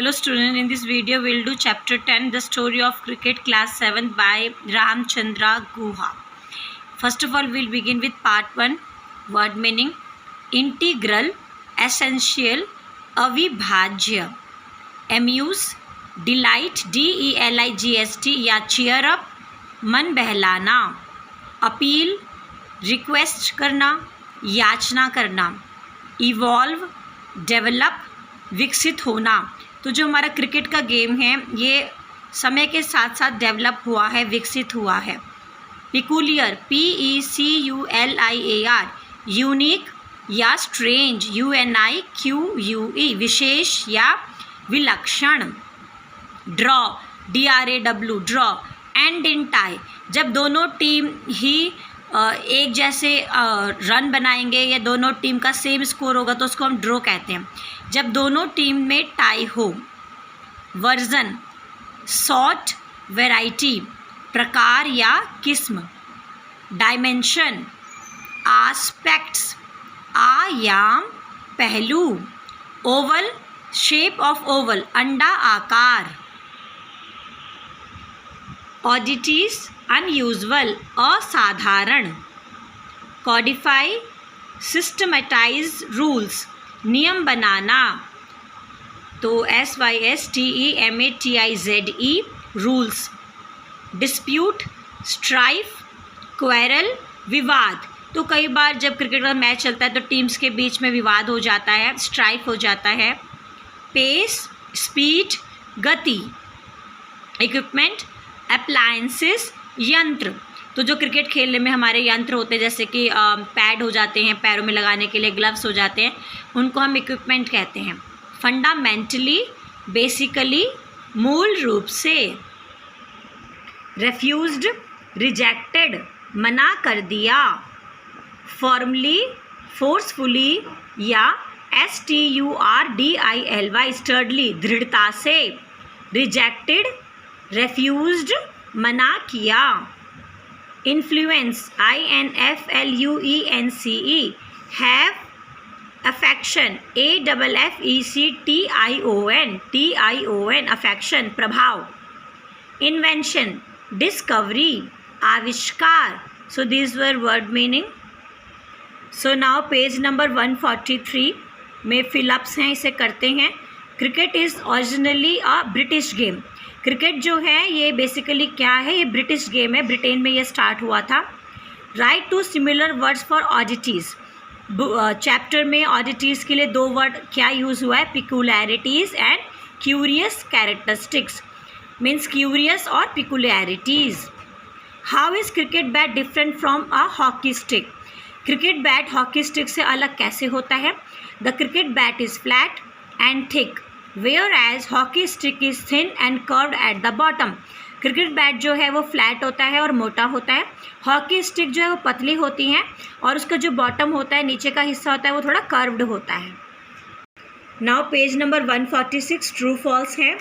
Hello student, in this video we will do chapter 10, the story of cricket class 7 by Ramchandra Guha. First of all, we will begin with part 1, word meaning. Integral, essential, अविभाज्य. Amuse, delight, DELIGHT या cheer up, मन बहलाना. Appeal, request करना, याचना करना. Evolve, develop, विकसित होना. तो जो हमारा क्रिकेट का गेम है ये समय के साथ साथ डेवलप हुआ है, विकसित हुआ है. पिकुलियर, PECULIAR, यूनिक या स्ट्रेंज, UNIQUE, विशेष या विलक्षण. Draw, DRAW, draw. And in tie, जब दोनों टीम ही एक जैसे रन बनाएंगे या दोनों टीम का सेम स्कोर होगा तो उसको हम ड्रॉ कहते हैं. जब दोनों टीम में टाई हो. वर्जन, सॉर्ट, वैरायटी, प्रकार या किस्म. डायमेंशन, आस्पेक्ट्स, आयाम, पहलू. ओवल, शेप ऑफ ओवल, अंडा आकार. ऑडिटीज, अनयूजुअल, असाधारण. कॉडिफाई, सिस्टमेटाइज रूल्स, नियम बनाना. तो SYSTEMATIZE, rules. Dispute, strife, quarrel, विवाद. तो कई बार जब क्रिकेट का मैच चलता है तो टीम्स के बीच में विवाद हो जाता है, स्ट्राइफ हो जाता है. पेस, स्पीड, गति. इक्विपमेंट, अप्लायंसेस, यंत्र. तो जो क्रिकेट खेलने में हमारे यंत्र होते हैं जैसे कि पैड हो जाते हैं, पैरों में लगाने के लिए ग्लव्स हो जाते हैं, उनको हम इक्विपमेंट कहते हैं. फंडामेंटली, बेसिकली, मूल रूप से. रेफ्यूज्ड, रिजेक्टेड, मना कर दिया. फॉर्मली, फोर्सफुली या STURDILY, स्टर्डली, दृढ़ता से. रिजेक्टेड, रेफ्यूज्ड, मना किया. Influence, INFLUENCE, have, affection, AFFECTION, affection, प्रभाव. इन्वेंशन, डिस्कवरी, आविष्कार. So this were word meaning. So now page number 143 में फिलअप्स हैं, इसे करते हैं. Cricket is originally a British game. Cricket जो है ये बेसिकली क्या है, ये ब्रिटिश गेम है, ब्रिटेन में ये स्टार्ट हुआ था. Right to similar words for oddities. Chapter में ऑडिटीज़ के लिए 2 वर्ड क्या यूज़ हुआ है, peculiarities and curious characteristics. Means curious और peculiarities. How is cricket bat different from a hockey stick. Cricket bat hockey stick से अलग कैसे होता है. The cricket bat is flat and thick, whereas hockey stick is thin and curved at the bottom. Cricket bat जो है वो flat होता है और मोटा होता है. हॉकी स्टिक जो है वो पतली होती हैं और उसका जो बॉटम होता है, नीचे का हिस्सा होता है, वो थोड़ा कर्व्ड होता है. Now page number 146 true false है.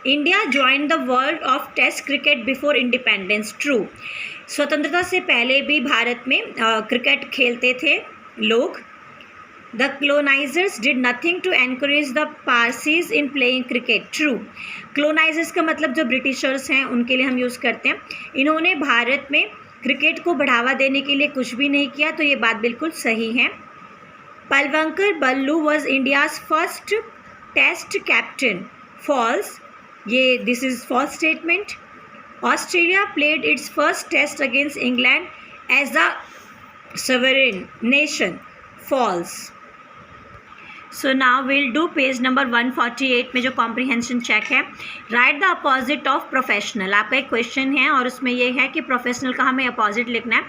India join the world of test cricket before independence. True. स्वतंत्रता से पहले भी भारत में क्रिकेट खेलते थे लोग. The colonizers did nothing to encourage the Parsis in playing cricket. True. Colonizers का मतलब जो ब्रिटिशर्स हैं उनके लिए हम यूज़ करते हैं. इन्होंने भारत में क्रिकेट को बढ़ावा देने के लिए कुछ भी नहीं किया, तो ये बात बिल्कुल सही है. Palwankar Baloo was India's first test captain. False. ये this is false statement. Australia played its first test against England as the sovereign nation. False. So now will do page number 148 में जो कॉम्प्रिहेंशन चेक है. Right the opposite of professional. आपका एक question है और उसमें ये है कि प्रोफेशनल का हमें अपोजिट लिखना है.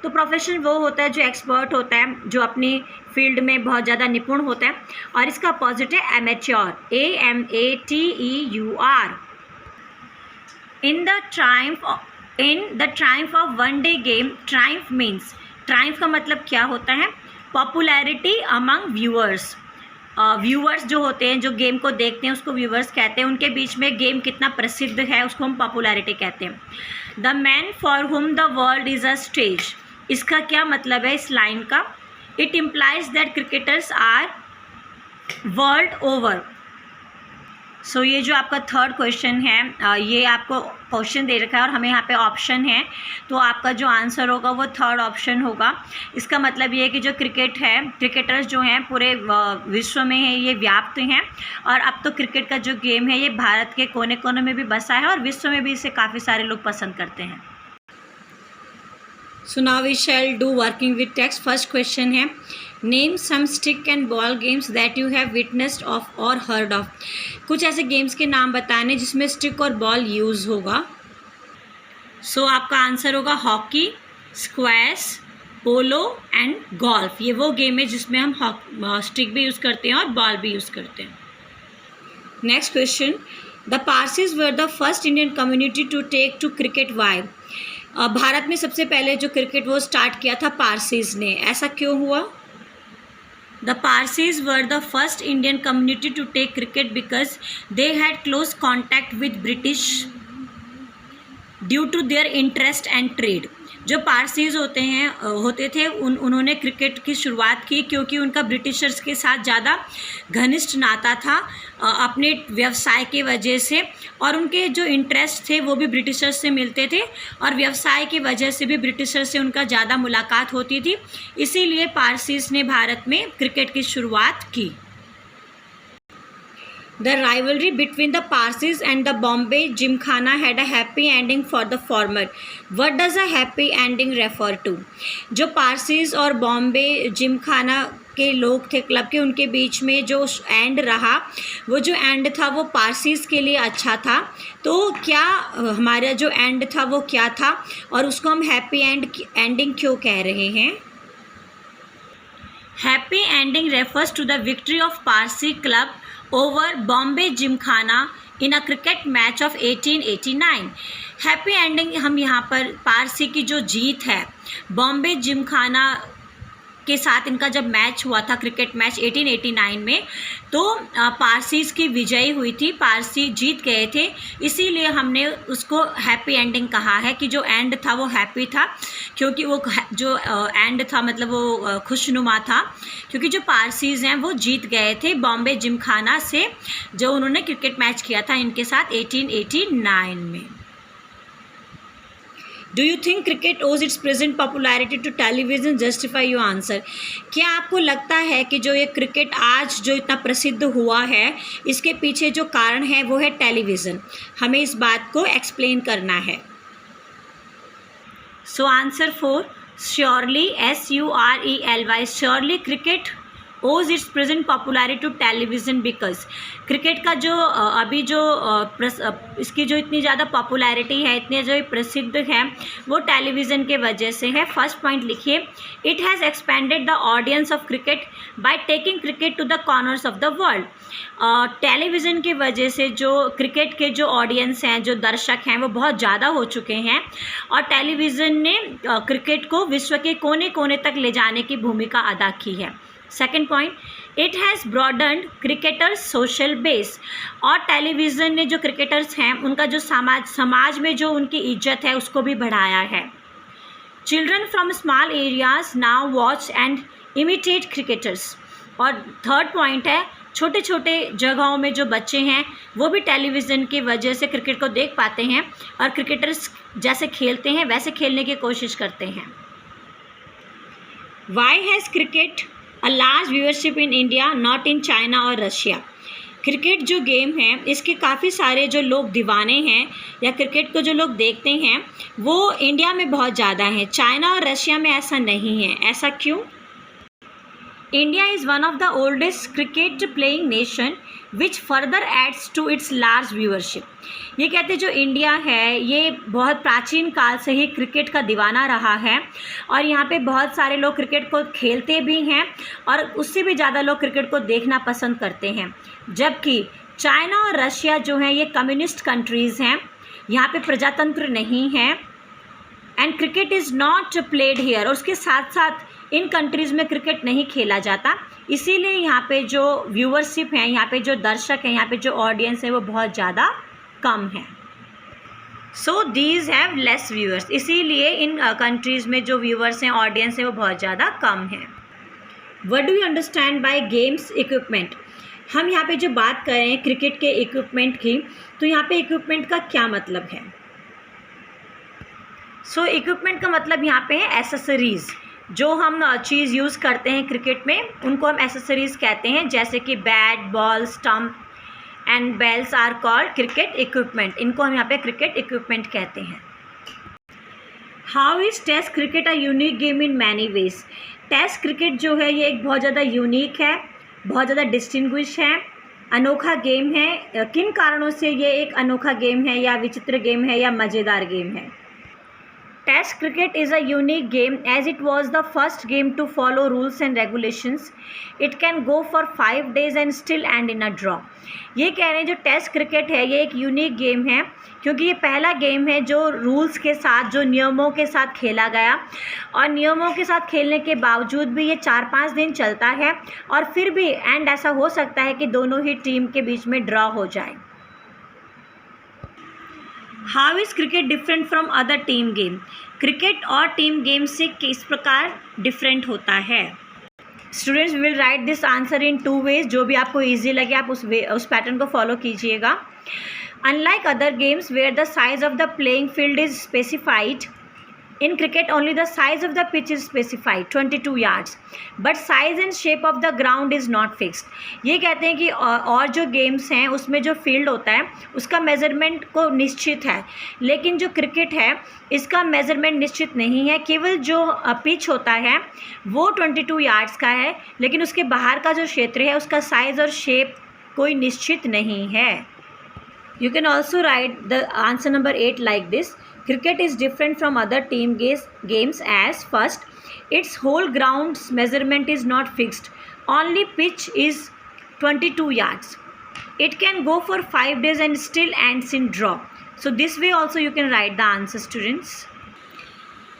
तो प्रोफेशनल वो होता है जो एक्सपर्ट होता है, जो अपनी फील्ड में बहुत ज़्यादा निपुण होता है, और इसका अपोजिट है amateur, AMATEUR. In the Triumph of one day game. Triumph means, Triumph का मतलब क्या होता है, पॉपुलैरिटी अमंग व्यूअर्स. व्यूअर्स जो होते हैं, जो गेम को देखते हैं, उसको व्यूअर्स कहते हैं. उनके बीच में गेम कितना प्रसिद्ध है उसको हम पॉपुलैरिटी कहते हैं. The man for whom the world is a stage. इसका क्या मतलब है इस लाइन का. It implies that cricketers are world over. So ये जो आपका थर्ड क्वेश्चन है, ये आपको क्वेश्चन दे रखा है और हमें यहाँ पे ऑप्शन है, तो आपका जो आंसर होगा वो थर्ड ऑप्शन होगा। इसका मतलब ये है कि जो क्रिकेट है, क्रिकेटर्स जो हैं पूरे विश्व में है, ये व्याप्त हैं और अब तो क्रिकेट का जो गेम है ये भारत के कोने कोने में भी बसा है और विश्व में भी इसे काफ़ी सारे लोग पसंद करते हैं। So now we shall do working with text. First question है, name some stick and ball games that you have witnessed of or heard of. कुछ ऐसे गेम्स के नाम बताने जिसमें स्टिक और बॉल यूज़ होगा। सो आपका आंसर होगा hockey, squash, polo and golf. ये वो गेम है जिसमें हम स्टिक भी यूज़ करते हैं और बॉल भी यूज़ करते हैं। Next question, the Parsis were the first Indian community to take to cricket why. Bharat में सबसे पहले जो क्रिकेट वो स्टार्ट किया था पारसीज ने, ऐसा क्यों हुआ? The Parsis were the first Indian community to take cricket because they had close contact with British due to their interest and trade. जो पारसीज होते थे उन्होंने क्रिकेट की शुरुआत की क्योंकि उनका ब्रिटिशर्स के साथ ज़्यादा घनिष्ठ नाता था अपने व्यवसाय के वजह से, और उनके जो इंटरेस्ट थे वो भी ब्रिटिशर्स से मिलते थे और व्यवसाय की वजह से भी ब्रिटिशर्स से उनका ज़्यादा मुलाकात होती थी, इसीलिए पारसीज ने भारत में क्रिकेट की शुरुआत की। The rivalry between the Parsis and the Bombay Gymkhana had a happy ending for the former. What does a happy ending refer to? जो पारसीज और बॉम्बे जिमखाना के लोग थे क्लब के, उनके बीच में जो एंड रहा, वो जो एंड था वो पारसीज के लिए अच्छा था। तो क्या हमारा जो एंड था वो क्या था और उसको हम हैप्पी एंडिंग क्यों कह रहे हैं? Happy ending refers to the victory of Parsi club over Bombay Gymkhana in a cricket match of 1889। Happy ending हम यहाँ पर पारसी की जो जीत है बॉम्बे जिमखाना के साथ, इनका जब मैच हुआ था क्रिकेट मैच 1889 में, तो पारसीज की विजय हुई थी, पारसी जीत गए थे, इसीलिए हमने उसको हैप्पी एंडिंग कहा है कि जो एंड था वो हैप्पी था, क्योंकि वो जो एंड था मतलब वो खुशनुमा था, क्योंकि जो पारसीज हैं वो जीत गए थे बॉम्बे जिमखाना से, जो उन्होंने क्रिकेट मैच किया था इनके साथ 1889 में। Do you think cricket owes its present popularity to television? Justify your answer. क्या आपको लगता है कि जो ये क्रिकेट आज जो इतना प्रसिद्ध हुआ है इसके पीछे जो कारण है वो है टेलीविज़न? हमें इस बात को एक्सप्लेन करना है। So answer 4, surely, SURELY, surely cricket owes its present popularity to television because cricket का जो अभी जो इसकी जो इतनी ज़्यादा पॉपुलैरिटी है, इतने जो प्रसिद्ध है, वो टेलीविज़न के वजह से है। फर्स्ट पॉइंट लिखिए, it has expanded the audience of cricket by taking cricket to the corners of the world. Television की वजह से जो क्रिकेट के जो ऑडियंस हैं, जो दर्शक हैं, वो बहुत ज़्यादा हो चुके हैं और टेलीविज़न ने क्रिकेट को विश्व के कोने कोने तक ले जाने की भूमिका अदा की है। Second point, it has broadened cricketers social base, और टेलीविज़न ने जो क्रिकेटर्स हैं उनका जो समाज में जो उनकी इज्जत है उसको भी बढ़ाया है। Children from small areas now watch and imitate cricketers, और थर्ड पॉइंट है, छोटे छोटे जगहों में जो बच्चे हैं वो भी टेलीविज़न की वजह से क्रिकेट को देख पाते हैं और क्रिकेटर्स जैसे खेलते हैं वैसे खेलने की कोशिश करते हैं। Why has cricket a large viewership in India not in China और रशिया? क्रिकेट जो गेम है इसके काफ़ी सारे जो लोग दीवाने हैं या क्रिकेट को जो लोग देखते हैं वो इंडिया में बहुत ज़्यादा हैं, चाइना और रशिया में ऐसा नहीं है। ऐसा क्यों? India is one of the oldest cricket playing nation which further adds to its large viewership. ये कहते जो इंडिया है ये बहुत प्राचीन काल से ही क्रिकेट का दीवाना रहा है और यहाँ पे बहुत सारे लोग क्रिकेट को खेलते भी हैं और उससे भी ज़्यादा लोग क्रिकेट को देखना पसंद करते हैं। जबकि चाइना और रशिया जो हैं ये कम्युनिस्ट कंट्रीज़ हैं, यहाँ पे प्रजातंत्र नहीं है and cricket is not played here, और उसके साथ साथ इन कंट्रीज़ में क्रिकेट नहीं खेला जाता, इसीलिए यहाँ पे जो व्यूअरशिप है, यहाँ पे जो दर्शक हैं, यहाँ पे जो ऑडियंस है वो बहुत ज़्यादा कम है। So these have less viewers, इसीलिए इन कंट्रीज़ में जो व्यूअर्स हैं, ऑडियंस है वो बहुत ज़्यादा कम है। What do you understand by games equipment? हम यहाँ पे जो बात कर रहे हैं क्रिकेट के इक्विपमेंट की, तो यहाँ पे इक्विपमेंट का क्या मतलब है? सो इक्विपमेंट का मतलब यहाँ पे है एसेसरीज़। जो हम चीज़ यूज़ करते हैं क्रिकेट में उनको हम एसेसरीज़ कहते हैं, जैसे कि bat, ball, stump and bells are called cricket equipment. इनको हम यहाँ पे क्रिकेट इक्विपमेंट कहते हैं। How is test cricket a unique game in many ways? Test cricket जो है ये एक बहुत ज़्यादा यूनिक है, बहुत ज़्यादा डिस्टिंग्विश है, अनोखा गेम है। किन कारणों से ये एक अनोखा गेम है या विचित्र गेम है या मज़ेदार गेम है? Test cricket is a unique game as it was the first game to follow rules and regulations. It can go for 5 days and still end in a draw. ये कह रहे हैं जो टेस्ट क्रिकेट है ये एक unique game है क्योंकि ये पहला गेम है जो रूल्स के साथ, जो नियमों के साथ खेला गया, और नियमों के साथ खेलने के बावजूद भी ये 4-5 दिन चलता है और फिर भी एंड ऐसा हो सकता है कि दोनों ही टीम के बीच में ड्रॉ हो जाए। How is cricket different from other team game? Cricket और टीम गेम से किस प्रकार डिफरेंट होता है? Students will write this answer in 2 ways. जो भी आपको ईजी लगे आप उस पैटर्न को फॉलो कीजिएगा। Unlike other games where the size of the playing field is specified, in cricket only the size of the pitch is specified 22 yards, but size and shape of the ground is not fixed. ये कहते हैं कि और जो games हैं उसमें जो field होता है उसका मेज़रमेंट को निश्चित है, लेकिन जो क्रिकेट है इसका मेज़रमेंट निश्चित नहीं है। केवल जो पिच होता है वो 22 यार्ड्स का है, लेकिन उसके बाहर का जो क्षेत्र है उसका साइज़ और शेप कोई निश्चित नहीं है। You can also write the answer number 8 like this. Cricket is different from other team games as first, its whole ground's measurement is not fixed. Only pitch is 22 yards. It can go for 5 days and still ends in draw. So this way also you can write the answer, students.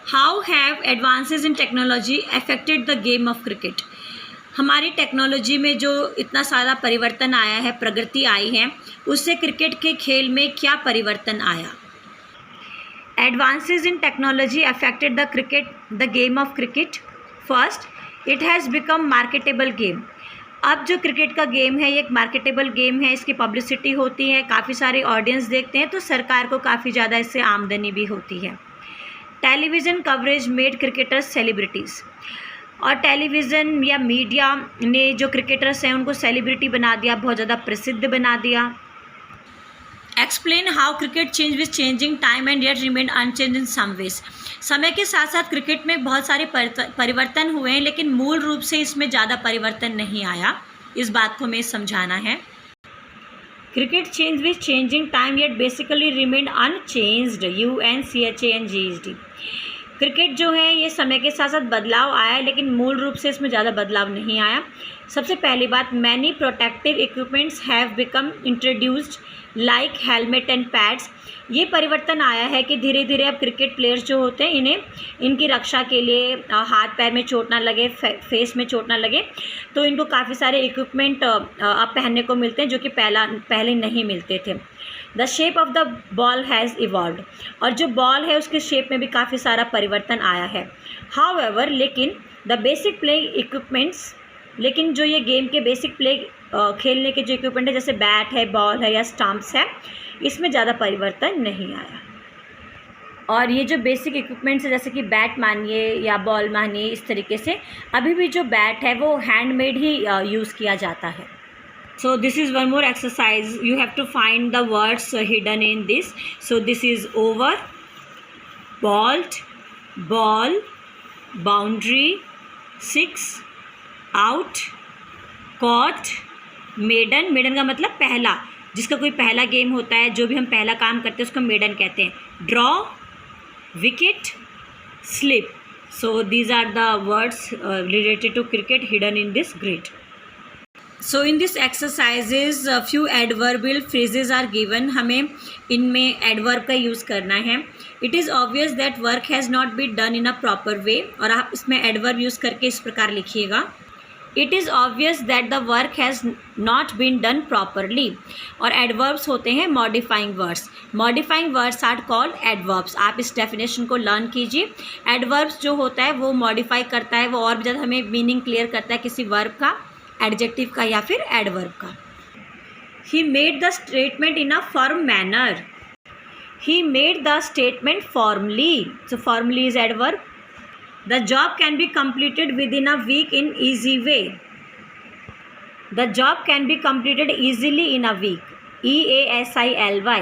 How have advances in technology affected the game of cricket? हमारी technology में जो इतना सारा परिवर्तन आया है, प्रगति आई है, उससे क्रिकेट के खेल में क्या परिवर्तन आया? Advances in technology affected the game of cricket. First, it has become marketable game. अब जो क्रिकेट का गेम है ये एक मार्केटेबल गेम है, इसकी पब्लिसिटी होती है, काफ़ी सारे ऑडियंस देखते हैं, तो सरकार को काफ़ी ज़्यादा इससे आमदनी भी होती है। Television coverage made cricketers celebrities, और टेलीविज़न या मीडिया ने जो क्रिकेटर्स हैं उनको सेलिब्रिटी बना दिया, बहुत ज़्यादा प्रसिद्ध बना दिया। Explain how cricket change with changing time and yet remain unchange in some ways. समय के साथ साथ क्रिकेट में बहुत सारे परिवर्तन हुए हैं, लेकिन मूल रूप से इसमें ज़्यादा परिवर्तन नहीं आया। इस बात को हमें समझाना है। Cricket change with changing time yet basically remain unchanged, UNCHANGED। Cricket जो है ये समय के साथ साथ बदलाव आया है, लेकिन मूल रूप से इसमें ज़्यादा बदलाव नहीं आया। सबसे पहली बात, many protective equipments have become introduced like helmet and pads. ये परिवर्तन आया है कि धीरे धीरे अब क्रिकेट प्लेयर्स जो होते हैं इन्हें इनकी रक्षा के लिए हाथ पैर में चोट ना लगे, फेस में चोट ना लगे, तो इनको काफ़ी सारे इक्विपमेंट अब पहनने को मिलते हैं जो कि पहले नहीं मिलते थे। The shape of the ball has evolved, और जो बॉल है उसके शेप में भी काफ़ी सारा परिवर्तन आया है। हाउएवर, लेकिन द बेसिक प्लेइंग इक्विपमेंट्स, लेकिन जो ये गेम के बेसिक प्ले खेलने के जो इक्विपमेंट है जैसे बैट है, बॉल है या स्टम्प्स है, इसमें ज़्यादा परिवर्तन नहीं आया। और ये जो बेसिक इक्विपमेंट्स है जैसे कि बैट मानिए या बॉल मानिए, इस तरीके से अभी भी जो बैट है वो हैंडमेड ही यूज़ किया जाता है। So this is one more exercise. You have to find the words hidden in this. So this is over, balled, ball, boundary, 6, out, caught, maiden. Maiden का मतलब पहला, जिसका कोई पहला गेम होता है, जो भी हम पहला काम करते हैं उसको मेडन कहते हैं। Draw, wicket, slip. So these are the words related to cricket hidden in this grid. So in this exercises few adverbial phrases are given. हमें इनमें एडवर्ब का यूज़ करना है। It is obvious that work has not been done in a proper way, और आप इसमें adverb use करके इस प्रकार लिखिएगा, it is obvious that the work has not been done properly. और एडवर्ब्स होते हैं modifying words. Modifying words are called adverbs. आप इस डेफिनेशन को लर्न कीजिए। एडवर्ब्स जो होता है वो मॉडिफाई करता है, वो और भी ज़्यादा हमें मीनिंग क्लियर करता है किसी वर्ब का, एडजेक्टिव का या फिर एडवर्ब का. He made the statement in a firm manner. He made the statement formally. So formally is adverb. The job can be completed within a week in easy way. The job can be completed easily in a week. EASILY.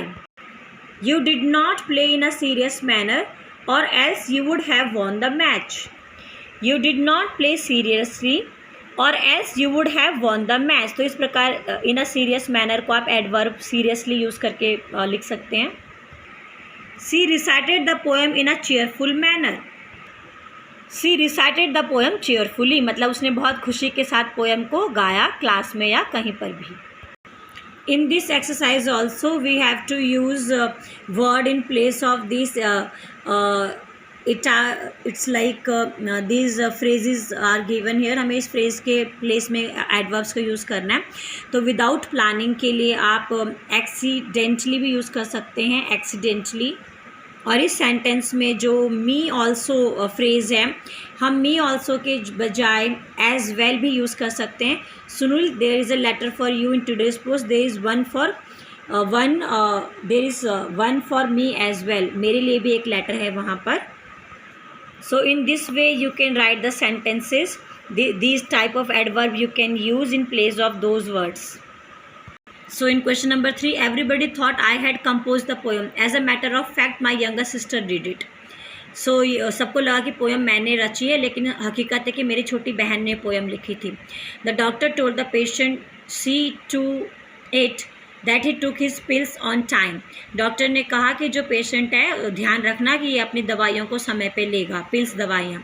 You did not play in a serious manner or else you would have won the match. You did not play seriously और else you would have won the match. तो इस प्रकार इन a serious manner को आप adverb seriously use करके लिख सकते हैं. She recited the poem in a cheerful manner. She recited the poem cheerfully मतलब उसने बहुत खुशी के साथ पोएम को गाया क्लास में या कहीं पर भी. In this exercise also we have to use word in place of this. It's like these phrases are given here. हमें इस फ्रेज के प्लेस में एडवर्ब्स को यूज़ करना है. तो विदाउट प्लानिंग के लिए आप एक्सीडेंटली भी यूज़ कर सकते हैं, एक्सीडेंटली. और इस सेंटेंस में जो मी ऑल्सो फ्रेज़ है, हम मी ऑल्सो के बजाय एज वेल भी यूज़ कर सकते हैं. Sunil, there is a letter for you in today's post. There is one for me as well. मेरे लिए भी एक लेटर है वहाँ पर. So in this way you can write the sentences. These type of adverb you can use in place of those words. So in question number 3, everybody thought I had composed the poem. As a matter of fact, my younger sister did it. So सबको लगा कि poem मैंने रची है, लेकिन हकीकत है कि मेरी छोटी बहन ने पोएम लिखी थी. The doctor told the patient see to it that he took his pills on time. Doctor ने कहा कि जो पेशेंट है ध्यान रखना कि ये अपनी दवाइयों को समय पे लेगा, पिल्स दवाइयाँ.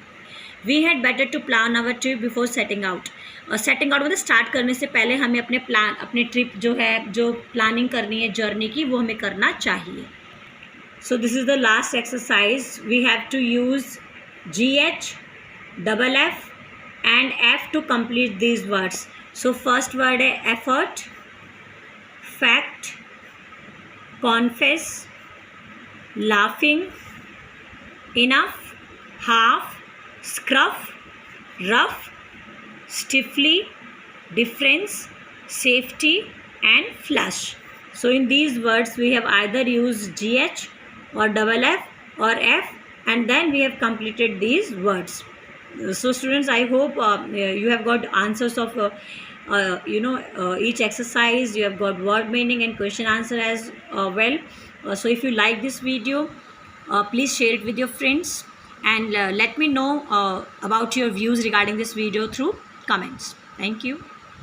We had better to plan our trip before setting out. और सेटिंग आउट मतलब स्टार्ट करने से पहले हमें अपनी ट्रिप जो है, जो प्लानिंग करनी है जर्नी की, वो हमें करना चाहिए. So this is the last exercise. We have to use GH, FF and F to complete these words. So first word है effort, fact, confess, laughing, enough, half, scruff, rough, stiffly, difference, safety and flush. So in these words we have either used GH or FF or F, and then we have completed these words. So students, I hope you have got answers of each exercise. You have got word meaning and question answer as well. So if you like this video, please share it with your friends and let me know about your views regarding this video through comments. Thank you.